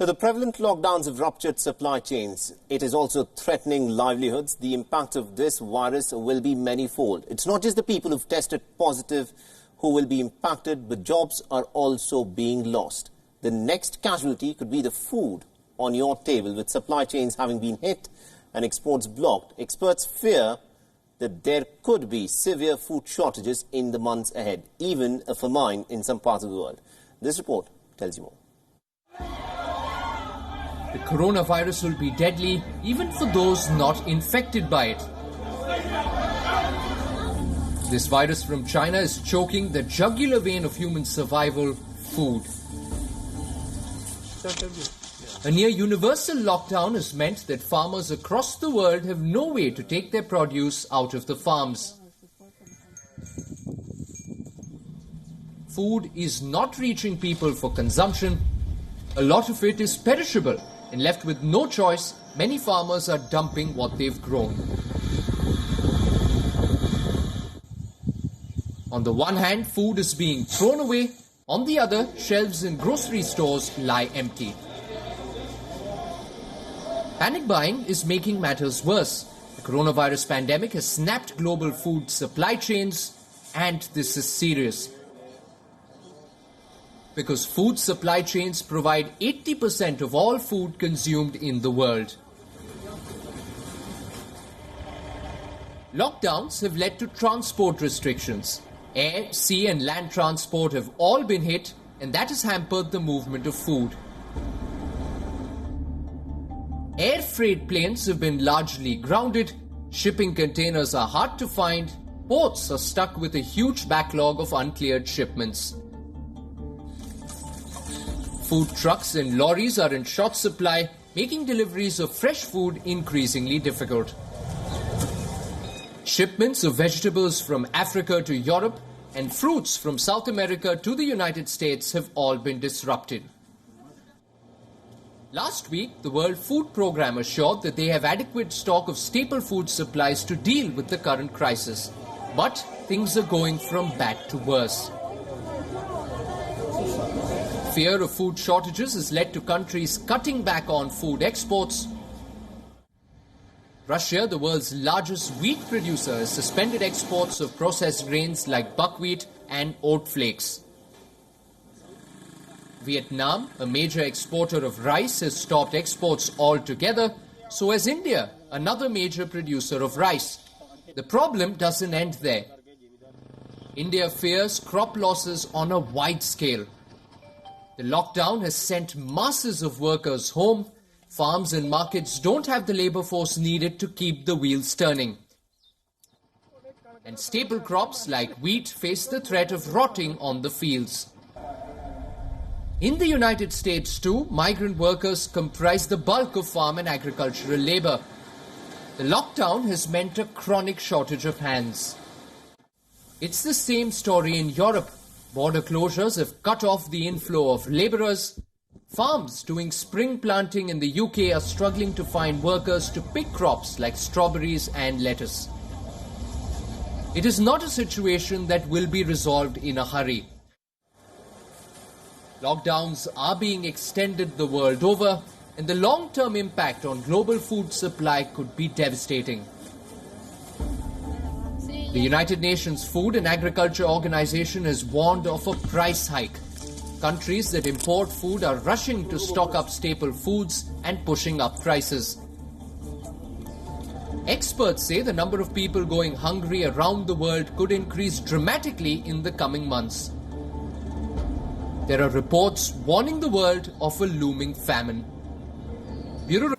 The prevalent lockdowns have ruptured supply chains. It is also threatening livelihoods. The impact of this virus will be manifold. It's not just the people who've tested positive who will be impacted, but jobs are also being lost. The next casualty could be the food on your table, with supply chains having been hit and exports blocked. Experts fear that there could be severe food shortages in the months ahead, even a famine in some parts of the world. This report tells you more. The coronavirus will be deadly even for those not infected by it. This virus from China is choking the jugular vein of human survival, food. A near universal lockdown has meant that farmers across the world have no way to take their produce out of the farms. Food is not reaching people for consumption. A lot of it is perishable, and left with no choice, many farmers are dumping what they've grown. On the one hand, food is being thrown away. On the other, shelves in grocery stores lie empty. Panic buying is making matters worse. The coronavirus pandemic has snapped global food supply chains, and this is serious. Because food supply chains provide 80% of all food consumed in the world. Lockdowns have led to transport restrictions. Air, sea and land transport have all been hit, and that has hampered the movement of food. Air freight planes have been largely grounded, shipping containers are hard to find, ports are stuck with a huge backlog of uncleared shipments. Food trucks and lorries are in short supply, making deliveries of fresh food increasingly difficult. Shipments of vegetables from Africa to Europe and fruits from South America to the United States have all been disrupted. Last week, the World Food Programme assured that they have adequate stock of staple food supplies to deal with the current crisis. But things are going from bad to worse. Fear of food shortages has led to countries cutting back on food exports. Russia, the world's largest wheat producer, has suspended exports of processed grains like buckwheat and oat flakes. Vietnam, a major exporter of rice, has stopped exports altogether. So has India, another major producer of rice. The problem doesn't end there. India fears crop losses on a wide scale. The lockdown has sent masses of workers home. Farms and markets don't have the labour force needed to keep the wheels turning. And staple crops like wheat face the threat of rotting on the fields. In the United States too, migrant workers comprise the bulk of farm and agricultural labour. The lockdown has meant a chronic shortage of hands. It's the same story in Europe. Border closures have cut off the inflow of labourers. Farms doing spring planting in the UK are struggling to find workers to pick crops like strawberries and lettuce. It is not a situation that will be resolved in a hurry. Lockdowns are being extended the world over, and the long-term impact on global food supply could be devastating. The United Nations Food and Agriculture Organization has warned of a price hike. Countries that import food are rushing to stock up staple foods and pushing up prices. Experts say the number of people going hungry around the world could increase dramatically in the coming months. There are reports warning the world of a looming famine. Bureau